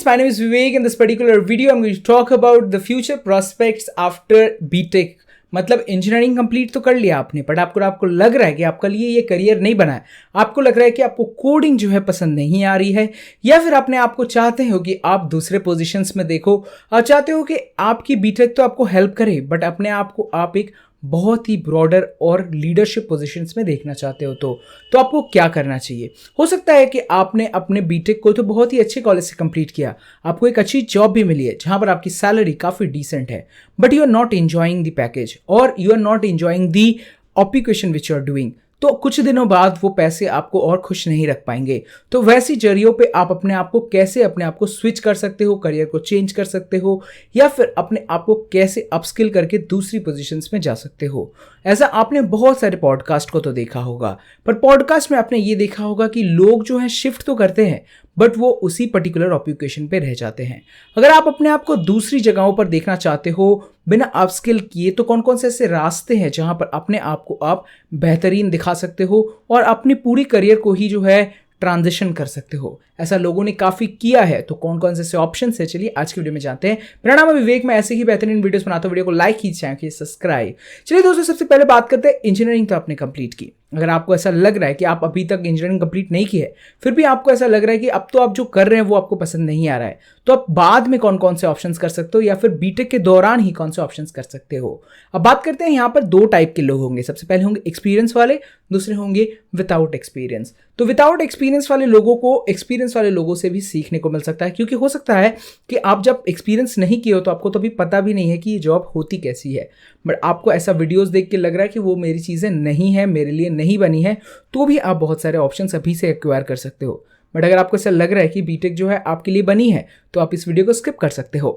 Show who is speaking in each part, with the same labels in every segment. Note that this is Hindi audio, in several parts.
Speaker 1: friends, my name is Vivek. In this particular video, I'm going to talk about the future prospects after BTech. मतलब इंजीनियरिंग कंप्लीट तो कर लिया आपने, बट आपको लग रहा है कि आपका लिए ये करियर नहीं बना है। आपको लग रहा है कि आपको कोडिंग जो है पसंद नहीं आ रही है, या फिर अपने आप को चाहते हो कि आप दूसरे पोजीशंस में देखो और चाहते हो कि आपकी बीटेक तो आपको हेल्प करे, बट अपने आप को आप एक बहुत ही ब्रॉडर और लीडरशिप पोजीशंस में देखना चाहते हो तो आपको क्या करना चाहिए। हो सकता है कि आपने अपने बीटेक को तो बहुत ही अच्छे कॉलेज से कंप्लीट किया, आपको एक अच्छी जॉब भी मिली है जहां पर आपकी सैलरी काफ़ी डिसेंट है, but you are not enjoying the package और you are not enjoying the occupation which you are doing. तो कुछ दिनों बाद वो पैसे आपको और खुश नहीं रख पाएंगे। तो वैसी जरियों पे आप अपने आप को कैसे अपने आप को स्विच कर सकते हो, करियर को चेंज कर सकते हो, या फिर अपने आप को कैसे अपस्किल करके दूसरी पोजीशंस में जा सकते हो। ऐसा आपने बहुत सारे पॉडकास्ट को तो देखा होगा, पर पॉडकास्ट में आपने ये देखा होगा कि लोग जो है शिफ्ट तो करते हैं, बट वो उसी पर्टिकुलर ऑक्यूपेशन पे रह जाते हैं। अगर आप अपने आप को दूसरी जगहों पर देखना चाहते हो बिना अपस्किल किए, तो कौन कौन से ऐसे रास्ते हैं जहां पर अपने आप को आप बेहतरीन दिखा सकते हो और अपनी पूरी करियर को ही जो है ट्रांजिशन कर सकते हो। ऐसा लोगों ने काफ़ी किया है, तो कौन कौन से ऐसे ऑप्शंस है, चलिए आज की वीडियो में जानते हैं। मेरा नाम है विवेक, मैं ऐसे ही बेहतरीन वीडियोस बनाता हूँ। वीडियो को लाइक कीजिए, चैनल की सब्सक्राइब। चलिए दोस्तों, सबसे पहले बात करते हैं इंजीनियरिंग तो आपने कंप्लीट की। अगर आपको ऐसा लग रहा है कि आप अभी तक इंजीनियरिंग कंप्लीट नहीं की है, फिर भी आपको ऐसा लग रहा है कि अब तो आप जो कर रहे हैं वो आपको पसंद नहीं आ रहा है, तो आप बाद में कौन कौन से ऑप्शंस कर सकते हो, या फिर बीटेक के दौरान ही कौन से ऑप्शंस कर सकते हो। अब बात करते हैं, यहाँ पर दो टाइप के लोग होंगे। सबसे पहले होंगे एक्सपीरियंस वाले, दूसरे होंगे विदाउट एक्सपीरियंस। तो विदाउट एक्सपीरियंस वाले लोगों को एक्सपीरियंस वाले लोगों से भी सीखने को मिल सकता है, क्योंकि हो सकता है कि आप जब एक्सपीरियंस नहीं किए हो तो आपको तो अभी पता भी नहीं है कि ये जॉब होती कैसी है, बट आपको ऐसा वीडियोस देख के लग रहा है कि वो मेरी चीज़ें नहीं है, मेरे लिए नहीं बनी है, तो भी आप बहुत सारे ऑप्शंस अभी से एक्वायर कर सकते हो। बट अगर आपको ऐसा लग रहा है कि बीटेक जो है आपके लिए बनी है, तो आप इस वीडियो को स्किप कर सकते हो।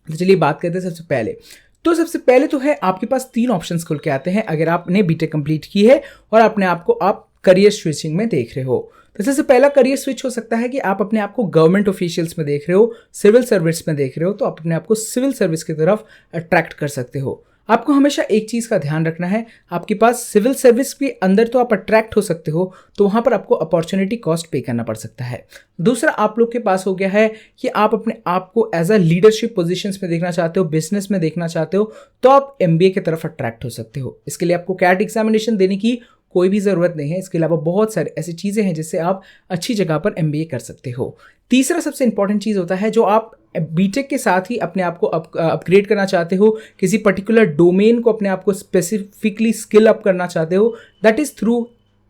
Speaker 1: तो चलिए बात करते हैं सबसे पहले तो है आपके पास तीन ऑप्शंस खुल के आते हैं अगर आपने बीटेक कंप्लीट की है और अपने आप को आप करियर स्विचिंग में देख रहे हो। तो सबसे पहला करियर स्विच हो सकता है कि आप अपने आप को गवर्नमेंट ऑफिशियल्स में देख रहे हो, सिविल सर्विस में देख रहे हो, तो आप अपने आप को सिविल सर्विस की तरफ अट्रैक्ट कर सकते हो। आपको हमेशा एक चीज़ का ध्यान रखना है, आपके पास सिविल सर्विस के अंदर तो आप अट्रैक्ट हो सकते हो, तो वहाँ पर आपको अपॉर्चुनिटी कॉस्ट पे करना पड़ सकता है। दूसरा आप लोग के पास हो गया है कि आप अपने आप को एज अ लीडरशिप पोजीशंस में देखना चाहते हो, बिजनेस में देखना चाहते हो, तो आप एमबीए की तरफ अट्रैक्ट हो सकते हो। इसके लिए आपको कैट एग्जामिनेशन देने की कोई भी ज़रूरत नहीं है। इसके अलावा बहुत सारे ऐसी चीज़ें हैं जिससे आप अच्छी जगह पर एमबीए कर सकते हो। तीसरा सबसे इंपॉर्टेंट चीज़ होता है, जो आप बीटेक के साथ ही अपने आप को अपग्रेड करना चाहते हो, किसी पर्टिकुलर डोमेन को अपने आप को स्पेसिफिकली स्किल अप करना चाहते हो, दैट इज़ थ्रू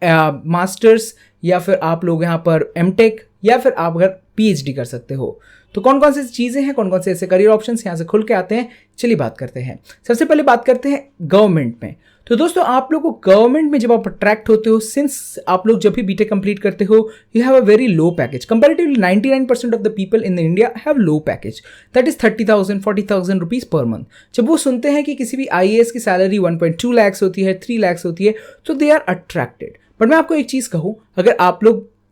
Speaker 1: मास्टर्स, या फिर आप लोग यहाँ पर एमटेक, या फिर आप अगर पीएचडी कर सकते हो। तो कौन कौन सी चीज़ें हैं, कौन कौन से ऐसे करियर ऑप्शंस यहाँ से खुल के आते हैं, चलिए बात करते हैं। सबसे पहले बात करते हैं गवर्नमेंट में। तो दोस्तों, आप लोग को गवर्नमेंट में जब आप अट्रैक्ट होते हो, सिंस आप लोग जब भी बीटेक कंप्लीट करते हो, you have a very low package comparatively. 99% of the people in India have low package, that is 30,000 40,000 rupees per month. जब वो सुनते हैं कि किसी भी आईएएस की सैलरी 1.2 लाख होती है, 3 लाख होती है, तो दे आर अट्रैक्टेड। बट मैं आपको एक चीज़ कहूँ,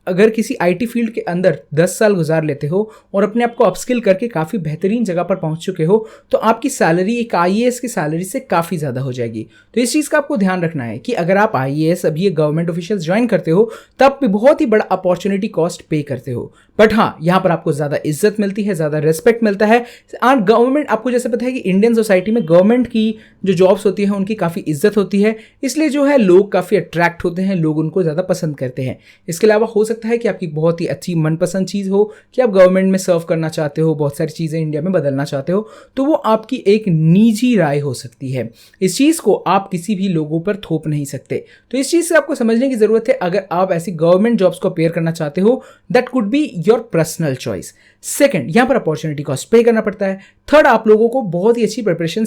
Speaker 1: अगर किसी आईटी फील्ड के अंदर 10 साल गुजार लेते हो और अपने आप को अपस्किल करके काफ़ी बेहतरीन जगह पर पहुंच चुके हो, तो आपकी सैलरी एक आईएएस की सैलरी से काफ़ी ज़्यादा हो जाएगी। तो इस चीज़ का आपको ध्यान रखना है कि अगर आप आईएएस अभी गवर्नमेंट ऑफिशियल्स ज्वाइन करते हो, तब भी बहुत ही बड़ा अपॉर्चुनिटी कॉस्ट पे करते हो, बट हाँ, यहाँ पर आपको ज़्यादा इज्जत मिलती है, ज़्यादा रिस्पेक्ट मिलता है। और गवर्नमेंट, आपको जैसे पता है कि इंडियन सोसाइटी में गवर्नमेंट की जो जॉब्स होती हैं उनकी काफ़ी इज्जत होती है, इसलिए जो है लोग काफ़ी अट्रैक्ट होते हैं, लोग उनको ज़्यादा पसंद करते हैं। इसके अलावा हो सकता है कि आपकी बहुत ही अच्छी मनपसंद चीज़ हो कि आप गवर्नमेंट में सर्व करना चाहते हो, बहुत सारी चीज़ें इंडिया में बदलना चाहते हो, तो वो आपकी एक निजी राय हो सकती है। इस चीज़ को आप किसी भी लोगों पर थोप नहीं सकते। तो इस चीज़ से आपको समझने की ज़रूरत है। अगर आप ऐसी गवर्नमेंट जॉब्स को अपेयर करना चाहते हो, that could be your personal choice. Second, यहाँ पर अपॉर्चुनिटी कॉस्ट पे करना पड़ता है। थर्ड, आप लोगों को बहुत ही अच्छी प्रिपरेशन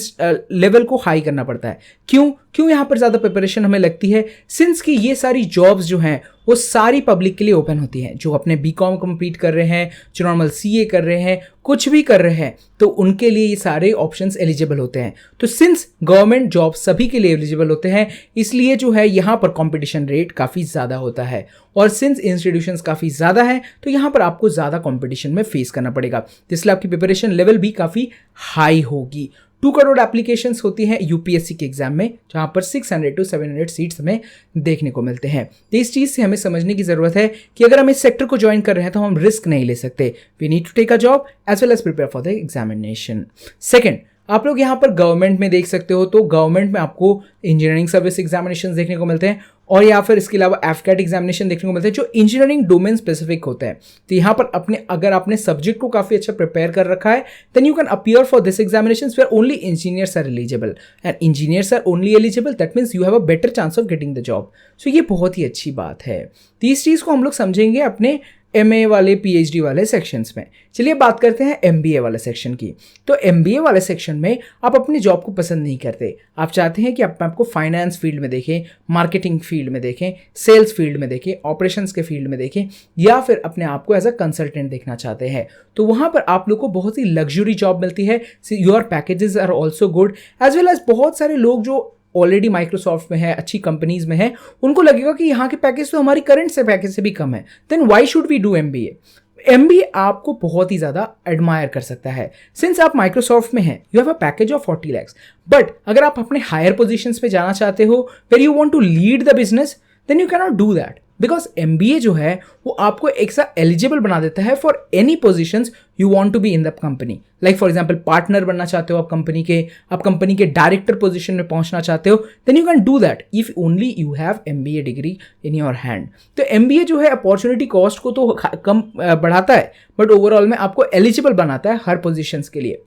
Speaker 1: लेवल को हाई करना पड़ता है। क्यों यहाँ पर ज़्यादा प्रिपरेशन हमें लगती है? सिंस कि ये सारी जॉब्स जो हैं वो सारी पब्लिक के लिए ओपन होती हैं, जो अपने बीकॉम कंप्लीट कर रहे हैं, जो नॉर्मल सीए कर रहे हैं, कुछ भी कर रहे हैं, तो उनके लिए ये सारे ऑप्शंस एलिजिबल होते हैं। तो सिंस गवर्नमेंट जॉब सभी के लिए एलिजिबल होते हैं, इसलिए जो है यहाँ पर कंपटीशन रेट काफ़ी ज़्यादा होता है, और सिंस इंस्टीट्यूशंस काफ़ी ज़्यादा हैं, तो यहाँ पर आपको ज़्यादा कंपटीशन में फेस करना पड़ेगा, जिसलिए आपकी प्रिपरेशन लेवल भी काफ़ी हाई होगी। 2 करोड़ एप्लीकेशंस होती हैं यूपीएससी के एग्जाम में, जहां पर 600 to 700 सीट्स हमें देखने को मिलते हैं। तो इस चीज़ से हमें समझने की ज़रूरत है कि अगर हम इस सेक्टर को ज्वाइन कर रहे हैं तो हम रिस्क नहीं ले सकते। We need to take a job as well as prepare for the examination. Second, आप लोग यहाँ पर गवर्नमेंट में देख सकते हो, तो गवर्नमेंट में आपको इंजीनियरिंग सर्विस एग्जामिनेशन देखने को मिलते हैं और या फिर इसके अलावा एफकैट एग्जामिनेशन देखने को मिलते हैं जो इंजीनियरिंग डोमेन स्पेसिफिक होते हैं। तो यहाँ पर अगर आपने सब्जेक्ट को काफ़ी अच्छा प्रिपेयर कर रखा है then you can appear for this examination where only engineers are eligible and engineers are only eligible, that means you have a better chance of getting the job. So ये बहुत ही अच्छी बात है। तो इस चीज़ को हम लोग समझेंगे अपने MA वाले PhD वाले सेक्शंस में। चलिए बात करते हैं MBA वाले सेक्शन की। तो MBA वाले सेक्शन में आप अपनी जॉब को पसंद नहीं करते, आप चाहते हैं कि आपको फाइनेंस फील्ड में देखें, मार्केटिंग फील्ड में देखें, सेल्स फील्ड में देखें, ऑपरेशंस के फील्ड में देखें, या फिर अपने आप को एज अ कंसल्टेंट देखना चाहते हैं। तो वहाँ पर आप लोग को बहुत ही लग्जरी जॉब मिलती है। Your packages are also good as well as बहुत सारे लोग जो ऑलरेडी माइक्रोसॉफ्ट में है, अच्छी कंपनीज में है, उनको लगेगा कि यहाँ के पैकेज तो हमारी करंट से पैकेज से भी कम है, then why should we do MBA आपको बहुत ही ज़्यादा एडमायर कर सकता है। सिंस आप माइक्रोसॉफ्ट में हैं, you have a package of 40 lakhs, but अगर आप अपने हायर पोजीशंस पे जाना चाहते हो where you want to lead the business, then you can not do that, because MBA जो है वो आपको एक सा एलिजिबल बना देता है for any positions you want to be in the company. Like for example partner बनना चाहते हो आप कंपनी के डायरेक्टर पोजीशन में पहुंचना चाहते हो, then you can do that if only you have MBA degree in your hand. तो MBA जो है अपॉर्चुनिटी कॉस्ट को तो कम बढ़ाता है, बट ओवरऑल में आपको एलिजिबल बनाता है हर पोजिशंस के लिए।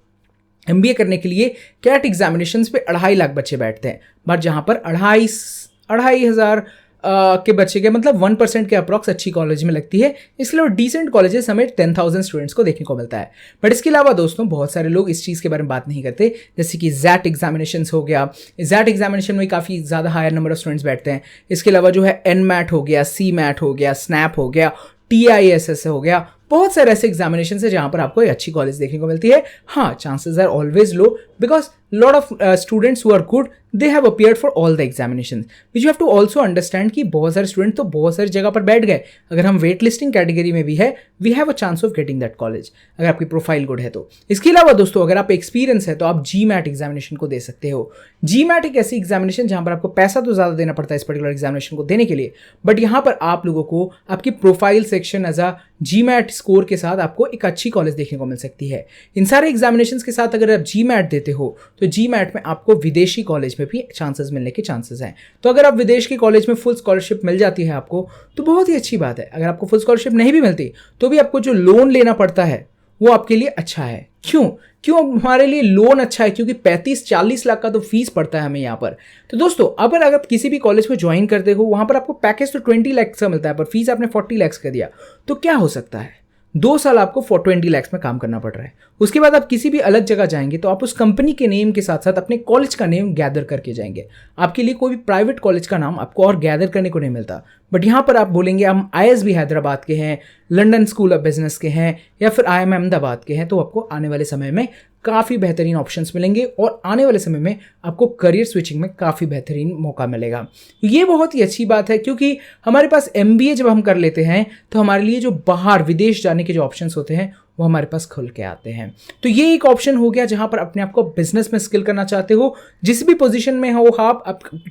Speaker 1: MBA करने के लिए कैट एग्जामिनेशन पे 2.5 लाख बच्चे बैठते हैं, बट जहाँ पर 2,500 के बच्चे के मतलब 1% के अप्रॉक्स अच्छी कॉलेज में लगती है। इसके अलावा डिसेंट कॉलेजेस हमें 10,000 स्टूडेंट्स को देखने को मिलता है। बट इसके अलावा दोस्तों बहुत सारे लोग इस चीज़ के बारे में बात नहीं करते, जैसे कि ZAT एग्जामिनेशन हो गया, ZAT एग्जामिनेशन में काफ़ी ज़्यादा हायर नंबर ऑफ स्टूडेंट्स बैठते हैं। इसके अलावा जो है NMAT हो गया, CMAT हो गया, SNAP हो गया, TISS हो गया, बहुत सारे ऐसे एग्जामिनेशन है जहाँ पर आपको एक अच्छी कॉलेज देखने को मिलती है। हाँ, chances are always low because lot of students who are good they have appeared for all the examinations, which you have to also understand कि बहुत सारे स्टूडेंट तो बहुत सारी जगह पर बैठ गए। अगर हम वेट लिस्टिंग कैटेगरी में भी है, we have a chance of getting that college अगर आपकी प्रोफाइल गुड है तो। इसके अलावा दोस्तों अगर आप एक्सपीरियंस है तो आप GMAT एग्जामिनेशन को दे सकते हो। GMAT एक ऐसी एग्जामिनेशन जहाँ पर आपको पैसा तो ज़्यादा देना पड़ता है इस पर्टिकुलर एग्जामिनेशन को देने के लिए, बट यहाँ पर आप लोगों को आपकी profile section as a GMAT score के साथ आपको एक अच्छी कॉलेज देखने को मिल सकती है। इन सारे एग्जामिनेशन के साथ अगर आप GMAT देते हो तो GMAT में आपको विदेशी कॉलेज में भी चांसेस मिलने के चांसेस हैं। तो अगर आप विदेश के कॉलेज में फुल स्कॉलरशिप मिल जाती है आपको तो बहुत ही अच्छी बात है। अगर आपको फुल स्कॉलरशिप नहीं भी मिलती तो भी आपको जो लोन लेना पड़ता है वो आपके लिए अच्छा है। क्यों हमारे लिए लोन अच्छा है? क्योंकि 35-40 लाख का तो फीस पड़ता है हमें यहाँ पर। तो दोस्तों अगर आप किसी भी कॉलेज में ज्वाइन करते हो वहाँ पर आपको पैकेज तो 20 लाख का मिलता है, पर फीस आपने 40 लाख का दिया, तो क्या हो सकता है 2 साल आपको 20 लाख में काम करना पड़ रहा है। उसके बाद आप किसी भी अलग जगह जाएंगे तो आप उस कंपनी के नेम के साथ साथ अपने कॉलेज का नेम गैदर करके जाएंगे। आपके लिए कोई भी प्राइवेट कॉलेज का नाम आपको और गैदर करने को नहीं मिलता। बट यहाँ पर आप बोलेंगे हम ISB हैदराबाद के हैं, लंदन स्कूल ऑफ बिजनेस के हैं या फिर IIM अहमदाबाद के हैं, तो आपको आने वाले समय में काफ़ी बेहतरीन ऑप्शंस मिलेंगे और आने वाले समय में आपको करियर स्विचिंग में काफ़ी बेहतरीन मौका मिलेगा। ये बहुत ही अच्छी बात है क्योंकि हमारे पास MBA जब हम कर लेते हैं तो हमारे लिए जो बाहर विदेश जाने के जो ऑप्शंस होते हैं वो हमारे पास खुल के आते हैं। तो ये एक ऑप्शन हो गया जहां पर अपने आप को बिजनेस में स्किल करना चाहते हो, जिस भी पोजीशन में हो आप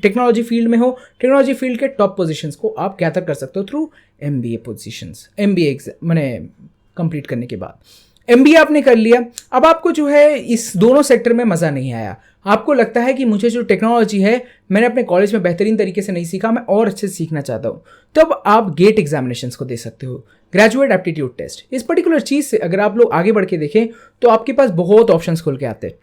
Speaker 1: टेक्नोलॉजी फील्ड में हो, टेक्नोलॉजी फील्ड के टॉप पोजीशंस को आप गैदर कर सकते हो थ्रू MBA पोजीशंस। MBA मैंने कंप्लीट करने के बाद MBA आपने कर लिया, अब आपको जो है इस दोनों सेक्टर में मज़ा नहीं आया, आपको लगता है कि मुझे जो टेक्नोलॉजी है मैंने अपने कॉलेज में बेहतरीन तरीके से नहीं सीखा, मैं और अच्छे से सीखना चाहता हूँ, तब आप गेट एग्जामिनेशंस को दे सकते हो, ग्रेजुएट एप्टीट्यूड टेस्ट। इस पर्टिकुलर चीज़ से अगर आप लोग आगे बढ़ के देखें तो आपके पास बहुत ऑप्शंस खुल के आते हैं।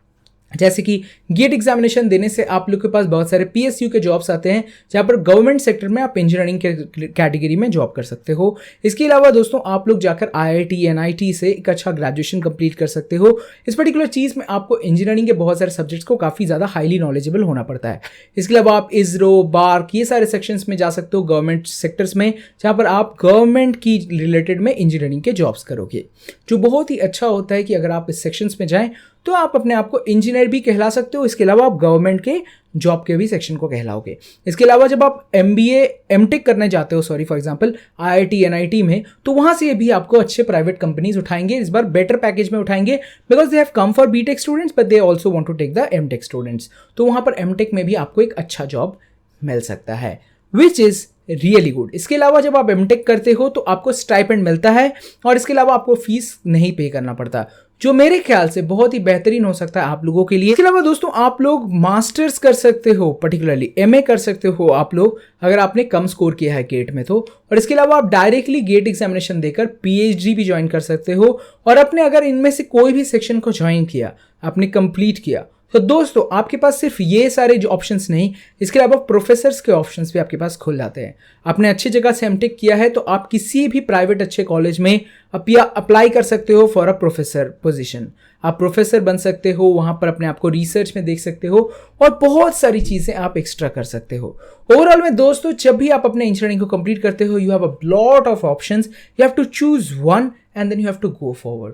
Speaker 1: जैसे कि गेट एग्जामिनेशन देने से आप लोग के पास बहुत सारे PSU के जॉब्स आते हैं जहाँ पर गवर्नमेंट सेक्टर में आप इंजीनियरिंग के कैटेगरी में जॉब कर सकते हो। इसके अलावा दोस्तों आप लोग जाकर IIT NIT से एक अच्छा ग्रेजुएशन कंप्लीट कर सकते हो। इस पर्टिकुलर चीज़ में आपको इंजीनियरिंग के बहुत सारे सब्जेक्ट्स को काफ़ी ज़्यादा हाईली नॉलेजेबल होना पड़ता है। इसके अलावा आप ISRO BARC ये सारे सेक्शंस में जा सकते हो गवर्नमेंट सेक्टर्स में, जहाँ पर आप गवर्नमेंट की रिलेटेड में इंजीनियरिंग के जॉब्स करोगे, जो बहुत ही अच्छा होता है कि अगर आप इस सेक्शंस में जाएँ तो आप अपने आप को इंजीनियर भी कहला सकते हो। इसके अलावा आप गवर्नमेंट के जॉब के भी सेक्शन को कहलाओगे। इसके अलावा जब आप MBA MTech करने जाते हो, फॉर एग्जांपल IIT NIT में, तो वहाँ से भी आपको अच्छे प्राइवेट कंपनीज उठाएंगे, इस बार बेटर पैकेज में उठाएंगे, because they have come for BTech students but they also want to take the MTech students. तो वहाँ पर MTech में भी आपको एक अच्छा जॉब मिल सकता है, विच इज़ रियली गुड। इसके अलावा जब आप MTech करते हो तो आपको स्टाइपेंड मिलता है और इसके अलावा आपको फीस नहीं पे करना पड़ता, जो मेरे ख्याल से बहुत ही बेहतरीन हो सकता है आप लोगों के लिए। इसके अलावा दोस्तों आप लोग मास्टर्स कर सकते हो, पर्टिकुलरली MA कर सकते हो आप लोग, अगर आपने कम स्कोर किया है गेट में तो। और इसके अलावा आप डायरेक्टली गेट एग्जामिनेशन देकर PhD भी ज्वाइन कर सकते हो। और अपने अगर इनमें से कोई भी सेक्शन को ज्वाइन किया, आपने कंप्लीट किया, तो दोस्तों आपके पास सिर्फ ये सारे जो ऑप्शंस नहीं, इसके अलावा प्रोफेसर्स के ऑप्शंस भी आपके पास खुल जाते हैं। आपने अच्छी जगह से MTech किया है तो आप किसी भी प्राइवेट अच्छे कॉलेज में अप्लाई कर सकते हो फॉर अ प्रोफेसर पोजीशन। आप प्रोफेसर बन सकते हो, वहाँ पर अपने आप को रिसर्च में देख सकते हो और बहुत सारी चीज़ें आप एक्स्ट्रा कर सकते हो। ओवरऑल में दोस्तों जब भी आप अपने इंजीनियरिंग को कंप्लीट करते हो, you have a lot of options, you have to choose one and then you have to go forward.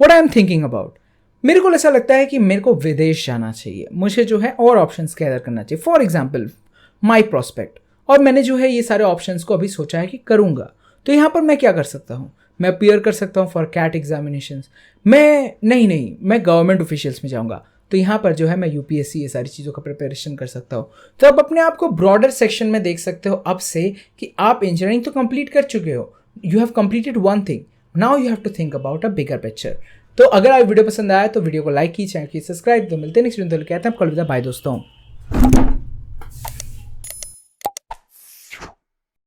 Speaker 1: What I am thinking about, मेरे को ऐसा लगता है कि मेरे को विदेश जाना चाहिए, मुझे जो है और ऑप्शंस गैदर करना चाहिए। फॉर एग्जांपल माय प्रोस्पेक्ट, और मैंने जो है ये सारे ऑप्शंस को अभी सोचा है कि करूँगा। तो यहाँ पर मैं क्या कर सकता हूँ, मैं अपीयर कर सकता हूँ फॉर कैट एग्जामिनेशंस। मैं गवर्नमेंट ऑफिशियल्स में जाऊँगा, तो यहाँ पर जो है मैं UPSC ये सारी चीज़ों का प्रिपरेशन कर सकता हूँ। तो आप अपने आप को ब्रॉडर सेक्शन में देख सकते हो अब से कि आप इंजीनियरिंग तो कंप्लीट कर चुके हो, you have completed one thing, now you have to think about a bigger picture. तो अगर आप वीडियो पसंद आया तो वीडियो को लाइक कीजिए, चैनल की सब्सक्राइब। तो मिलते हैं नेक्स्ट वीडियो, कहते हैं आपको अलविदा, बाय दोस्तों।